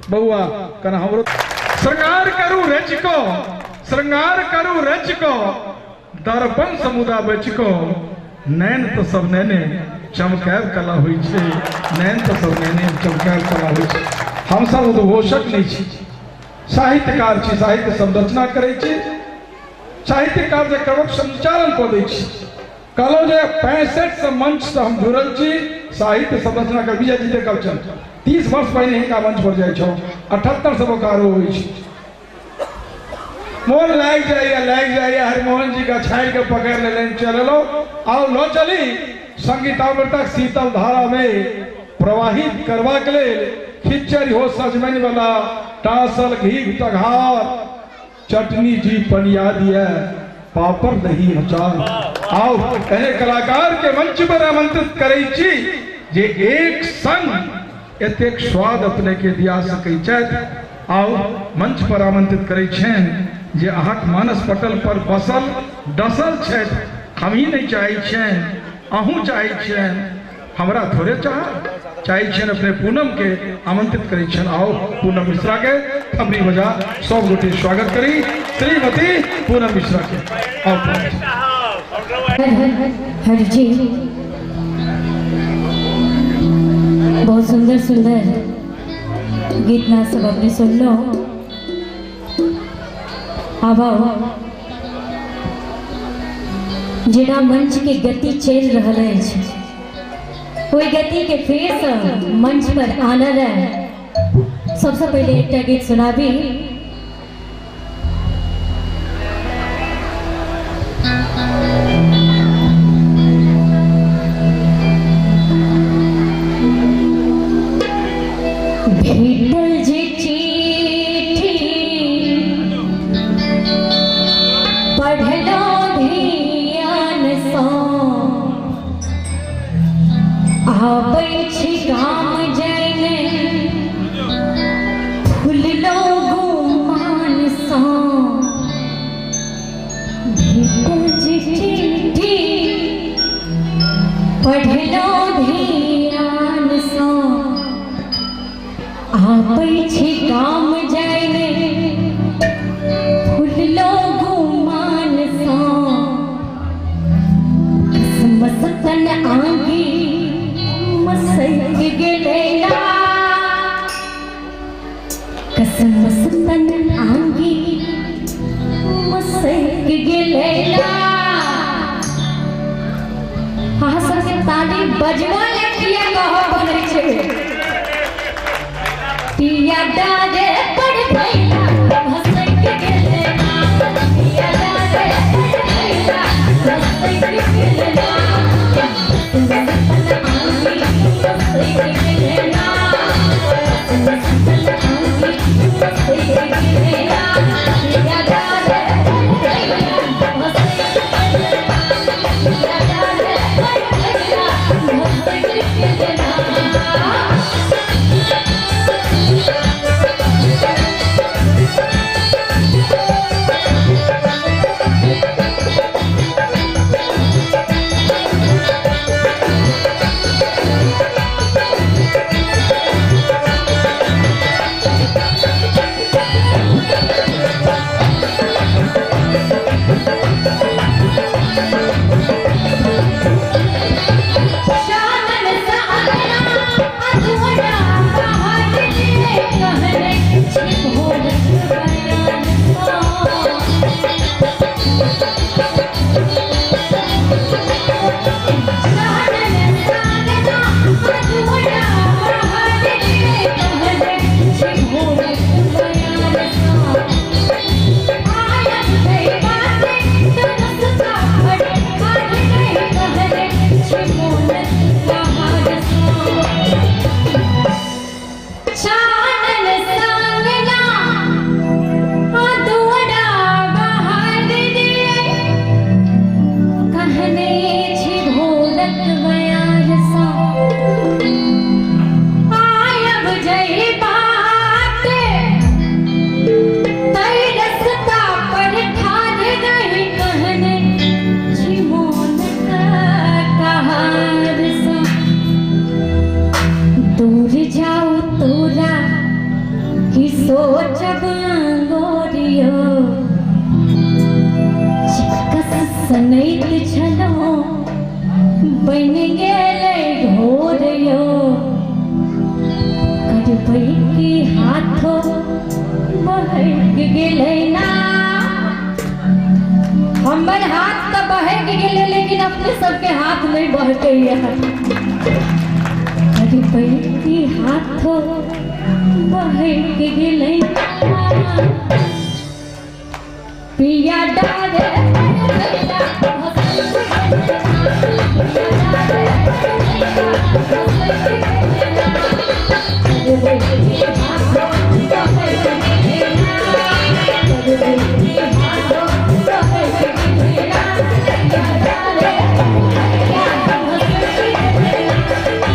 बउआ कना हमरो श्रृंगार करू रच को दर्पण समुदा बच को नैन तो सब नैने चमकाब कला होइ छै नैन तो सब नैने चमकाब कला होइ छै हम सब उद्घोषक नहीं छी साहित्यकार छी साहित्य संरचना करै छी साहित्यिक कार्यक्रमक संचालन कऽ दै छी कहलहुँ जे 65 से मंच से हम जुड़ल छी साहित्य संरचना कर विजय जीते कवचन 30 वर्ष पहले हिनका मंच पर जाइ छौ 78 से बोकारो होइ छै मोन लाग जाइए हरमोहन जी का छाड़ के पकड़ लेने चलो आओ लो चली संगीतामृतक शीतल धारा में प्रवाहित करवा के लिए खिचड़ी हो सजमन वाला टासल घी तघार चटनी जी पनिया दिया पापड़ दही अचार आओ एने कलाकार के मंच पर आमंत्रित करे छी जे एक संग एतेक स्वाद अपने के दिया सकै छथि आओ मंच पर आमंत्रित करे छनि जे अहाँक मानस पटल पर बसल डसल छथि हम ही नहीं चाहे छनि अहूँ चाहे छनि हमरा थोड़े चाहे छनि अपने पूनम के आमंत्रित करे छनि आओ पूनम मिश्रा के थमरी बजा सब गोटे स्वागत करी श्रीमती पूनम मिश्रा के
हर जी बहुत सुंदर सुंदर गीत ना सब अपने सुन लो। अब आओ जेना मंच के गति चल रहा है, कोई गति के फेर मंच पर आना है। सबसे पहले एक गीत सुनाबी। भेटल जे चिट्ठी पढ़लो ध्यान सँ, आबै छी गाम जाइने फुललो गुमान सँ। भेटल जे चिट्ठी पढ़लो ध्यान सँ, आबै छी गाम जाइने फुललो गुमान सँ। मस्तन आंगी मसक गेलेला, मस्तन आंगी मसक गेलेला। हाँ सबके ताली बजवा लगिया कहो बनै छै। पिया डारे पड़ गईला हंसक गेलेला, पिया डारे पड़ गईला हंसक गेलेला। मस्तन आंगी मसक गेलेला, मस्तन आंगी मसक गेलेला। पिया डारे पड़ गईला हंसक गेलेला, पिया डारे पड़ गईला हंसक गेलेला। सोचब गोरियो चिकस सनैत छलो बन गेलै घोरियो। करबै की हाथो बहक गेलै ना, हमर हाथ तो बहक गेलै लेकिन अपने सबके हाथ नहीं बहकैया। करबै की हाथो बहक गेलै ना, पिया डारे पड़ गईला हंसक गेलेला, पिया डारे पड़ गईला हंसक गेलेला। करबै की हाथो बहक गेलेला, करबै की हाथो बहक गेलेला, पिया डारे पड़ गईला हंसक गेलेला, पिया डारे पड़ गईला हंसक गेलेला।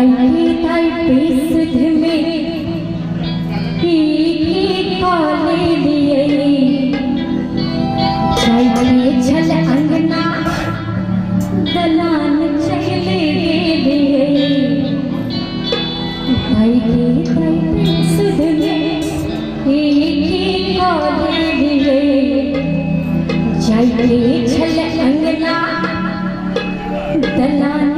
जाइए ताई बेसुध में की काले लिए जाइए छल अंगना दलान चले लिए जाइए ताई बेसुध में की काले लिए जाइए छल अंगना दलान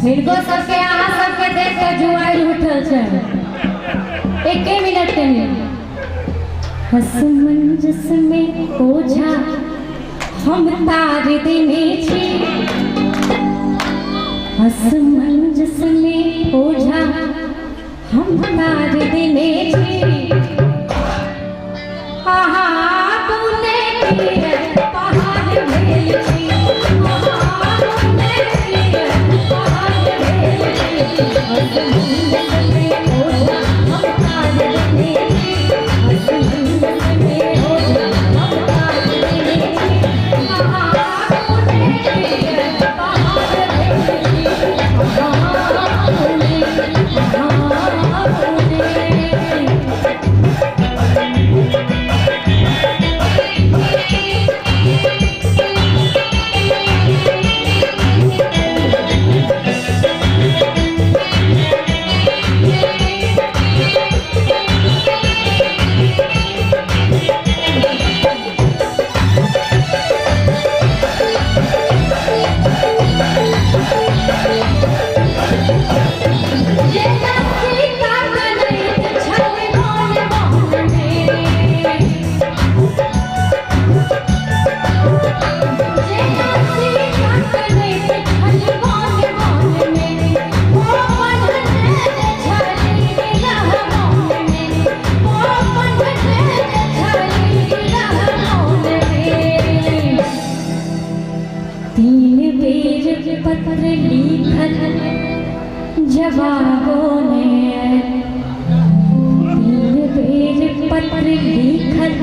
हिनको सबके यहाँ सबके देख के जुआई उठल छै एक मिनट के लिए हसमंजस में ओझा हम तार देने छी हसमंजस में ओझा हम तार देने छी आहा तूने किए पहाड़ भेल छी पत्र लिखल जवाबों में 3 पेज पत्र लिखल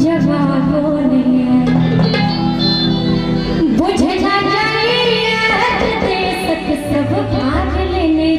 जवाबों में बुझना चाहिए देशक सब भाग लेने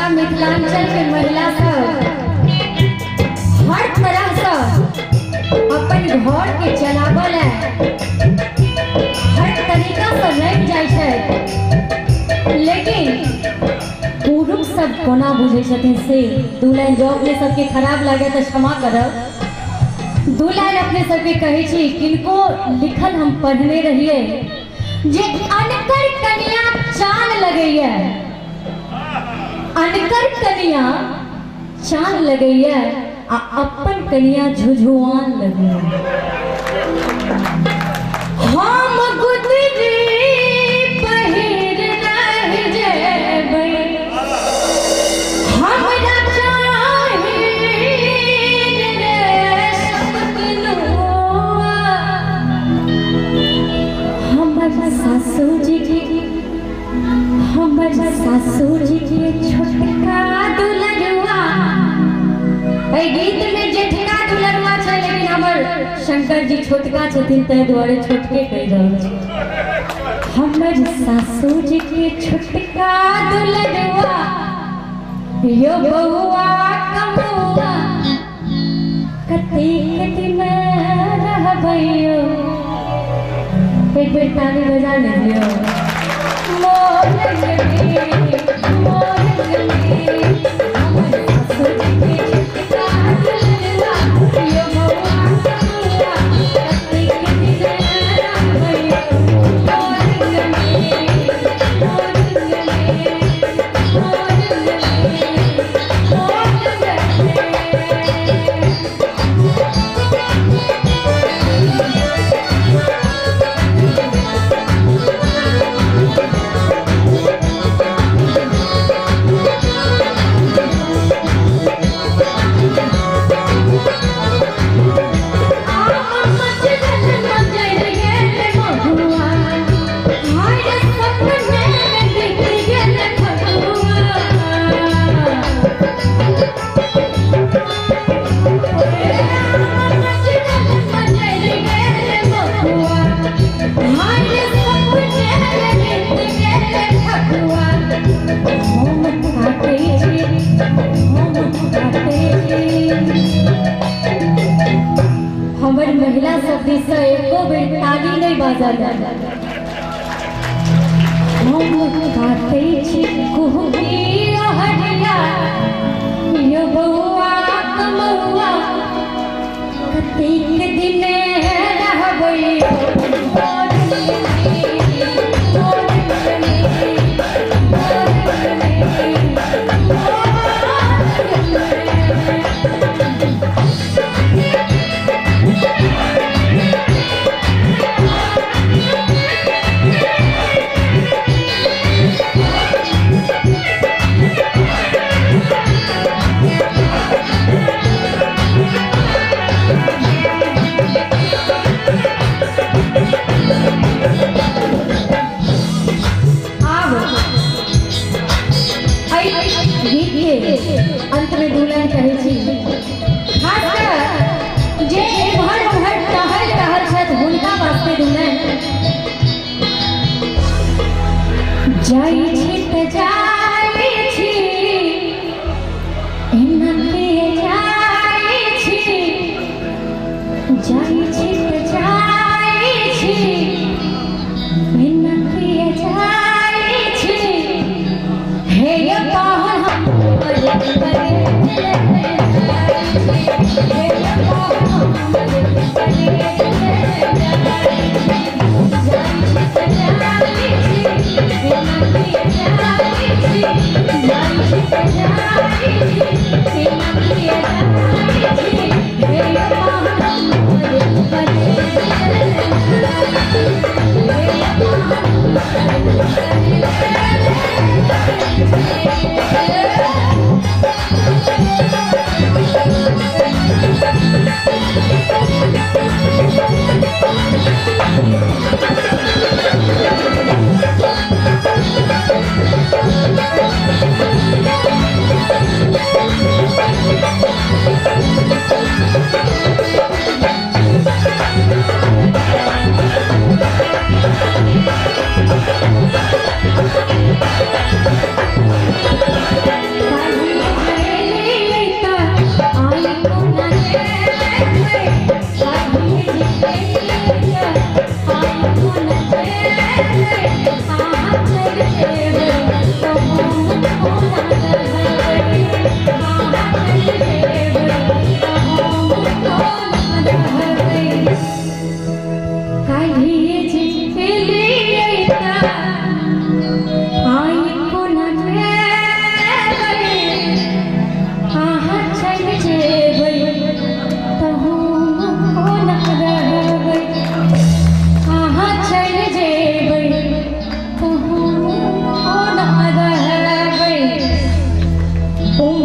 मिथिलांचल के महिला सब हर तरह से अपन घर के चलावल है, हर तरीका से रह जाए, लेकिन पुरुष सब कोना बुझे छथिन से दू लाइन जो अपने सबके खराब लगे तो क्षमा करब। दू लाइन अपने सबके कहे छी किनको लिखल हम पढ़ने रहिए जे अनकर कन्या चांद लगैया, अनकर कन्या चांद लगैया आ अपन कन्या झुझुआन लगैया। हम गुदरी पहिर रह जेबै हमरा चाही रे सपनुआ। हमर सासुर जी के छोटका दुलरुआ। एहि गीत में जेठका दुलरुआ छै लेकिन हमर शंकर जी छोटका छथिन ताहि दुआरे छोटके कहि रहल छी। हमर सासुर जी के छोटका दुलरुआ यो बउआ कमुआ कतेक दिन रहबै यो। एक बेर ताली बजा लियो। मोर गले मोर गले हमर सासुर जी के छोटका दुलरुआ यो बउआ कमुआ कतेक दिन रहबै यो। मोर गले मोर गले मोर हमर महिला सब दिस से एको बेर ताली नहीं बाजल। हम काटे छी कुहकी हरिया यो बउआ कमौआ कतेक दिन रहबै अंत में दू लाइन कहै छी। खासकर जे एम्हर ओम्हर टहल रहल छथि हुनका वास्ते दू लाइन। जाइ छी त जाइ छी एना के जाइ छी, जाइ छी त जाइ छी एना के जाइ छी। हे ये पाहन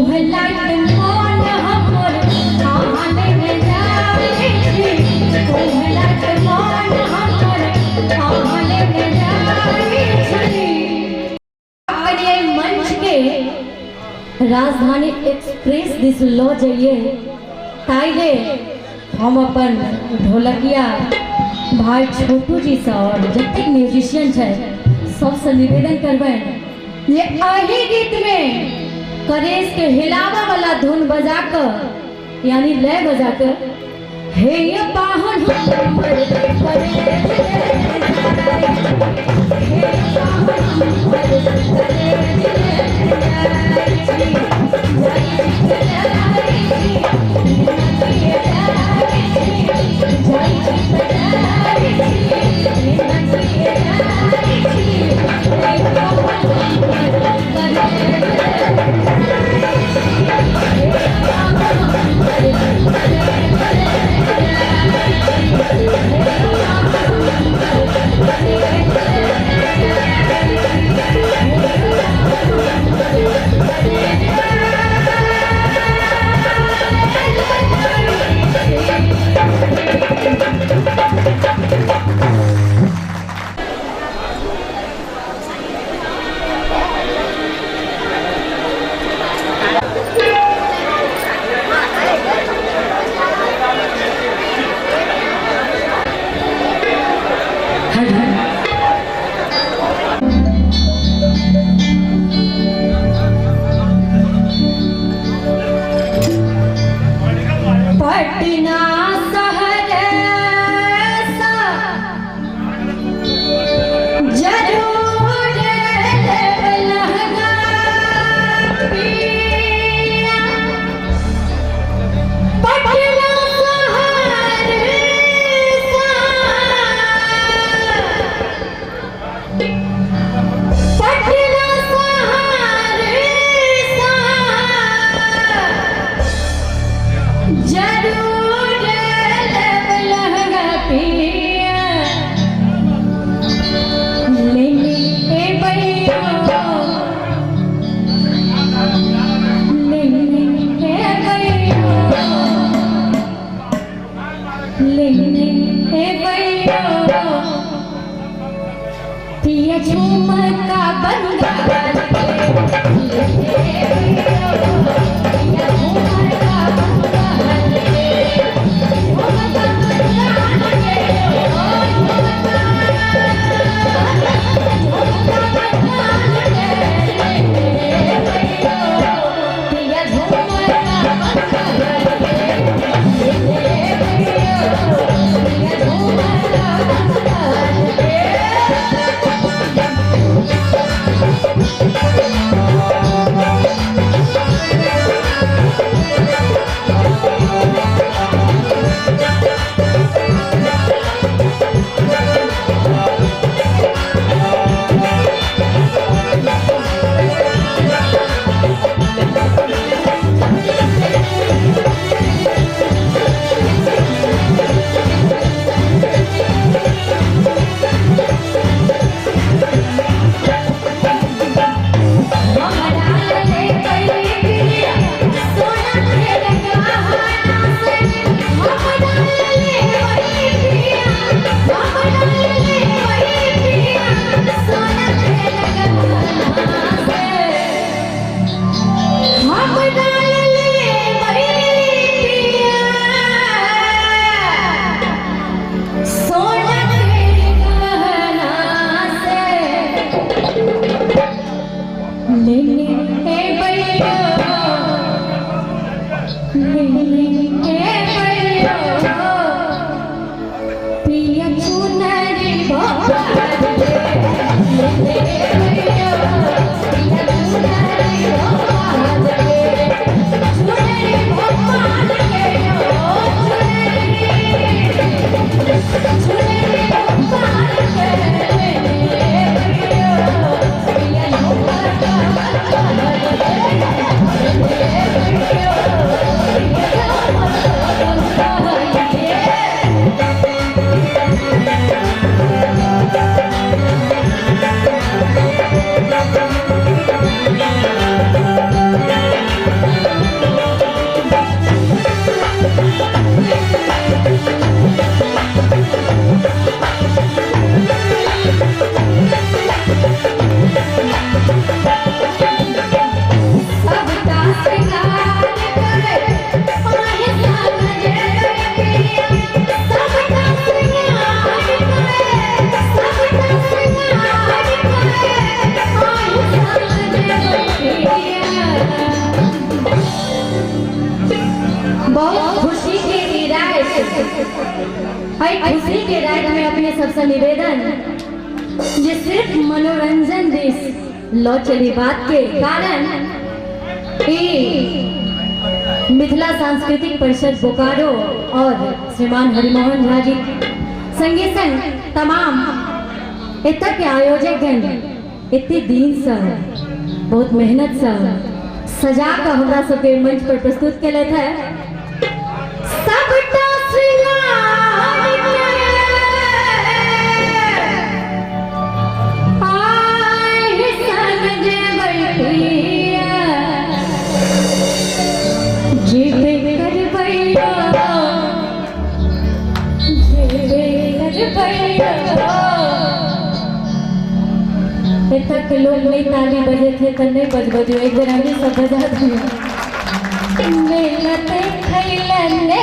तुहलाट मन हमर आने में जाए तुहलाट मन हमर आने में जाए अपने मंच के राजधानी एक्सप्रेस दिस लो जाइए ताइले हम अपन ढोलकिया भाई छोटू जी से और जतेक म्यूजिशियन है सबसे निवेदन करबे ये आही गीत में करेश के हिलावा वाला धुन बजा कर यानी लय बजा कर हे ये पाहन हमर करेश हे पाहन हमर पटना शहर सा जरूर लहंगा पिया पटना शहर सा पटना शहर सा जरूर भाई खुशी के रात में अपने सबसे निवेदन ये सिर्फ मनोरंजन देश लो चली बात के कारण मिथिला सांस्कृतिक परिषद बोकारो और श्रीमान हरिमोहन झा जी संगे संग तमाम इतना के आयोजक गण इतने दिन से बहुत मेहनत से सजा का हमरा सबके मंच पर प्रस्तुत के लिए था सबटा श्रृंगार के आए संग जे बैठिया जीवे कर बैठा जीवे कर बैठा तक लोग नहीं ताली बजे थे तो नहीं बजबजो एक बार हमने सब बजा दिया मेलते खैलने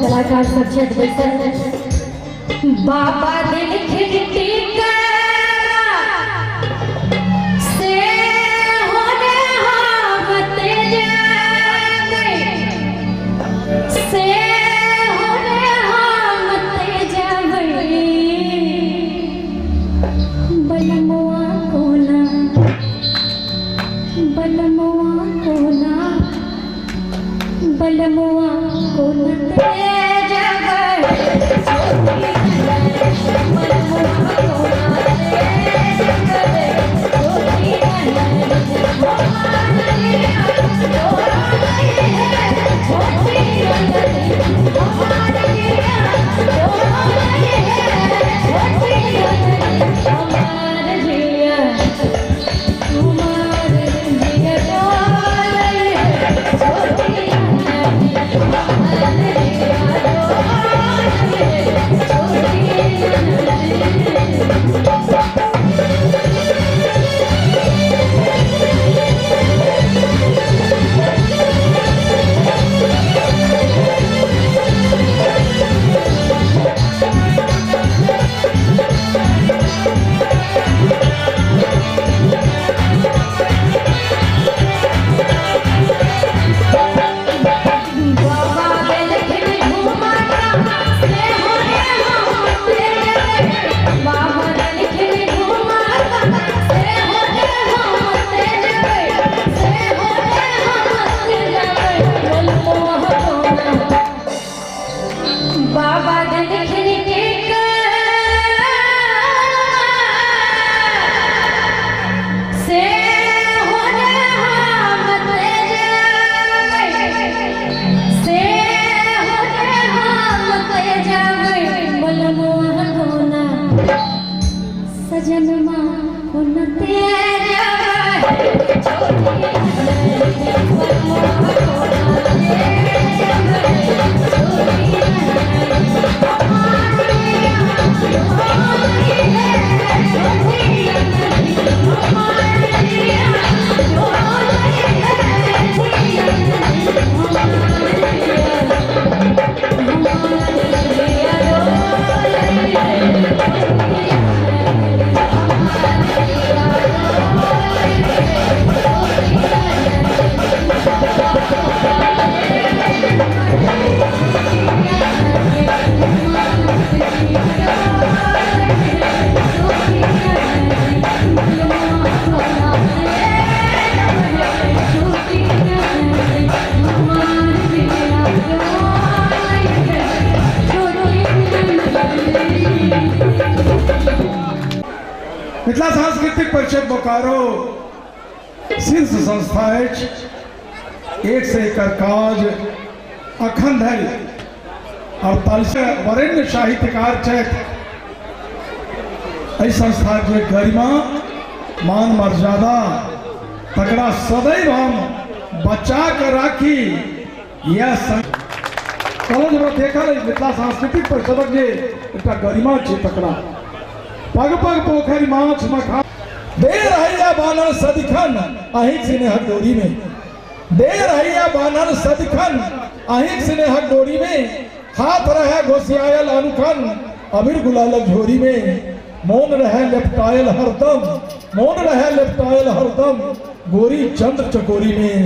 कलाकार सक्षत बैठल बाबा दिल खिड़की से होने हम तेज से होने हम तेज बलमुआ कोना बलमुआ कोना बलमुआ कोना सजनमा उन्नते Yeah.
मिथिला सांस्कृतिक परिषद बोकारो शीर्ष संस्था अछि, एक से एकर काज अखन धरि 48 वरेण्य साहित्यकार छथि। एहि संस्था के गरिमा मान मर्यादा तकरा सदैव हम बचा के राखी। यह देखल मिथिला सांस्कृतिक परिषदक जे एकटा गरिमा छै तकरा पग पग पोखरि माछ मखा दे रहैया बानर सदिखन अहिं स्नेहक डोरी में, दे रहैया बानर सदिखन अहिं स्नेहक डोरी में, हाथ रहे घोसियायल अनखन अबीर गुलालक झोरी में, मौन रहे लिपटायल हरदम, मौन रहे लिपटायल हरदम, गोरी चंद्र चकोरी में,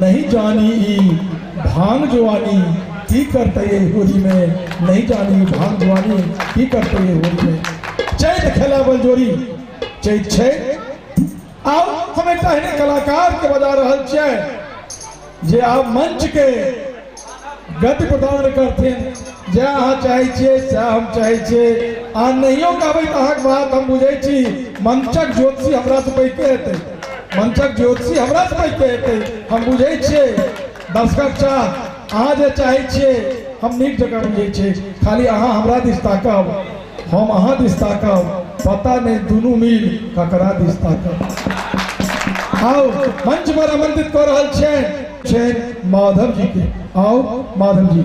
नहीं जानी ई भांग जवानी की करते ये होली में, नहीं जानी भांग जवानी की करते ये होली में। चैत खेला बलजोरी चैत छै। आब हम एकटा एहन कलाकार के बजा रहल छियै जे आब मंच के गति प्रदान करथिन। जे अहाँ चाहै छियै से हम चाहै छियै। आ नहियो कहबै तऽ अहाँके बात हम बुझै छी। मंचक ज्योतिषी हमरा से पैके हेतै, मंचक ज्योतिषी हमरा से पैके हेतै, हम बुझै छियै। दर्शक चाह अहाँ जे चाहै छियै हम नीक जकाँ बुझै छियै। खाली अहाँ हमरा दिस ताकब, हम अहाँ दिस ताकब, पता नहीं दुनू मिल ककरा दिस ताकब। आओ मंच पर आमंत्रित कर रहल छियै माधव जी के। आओ माधव जी।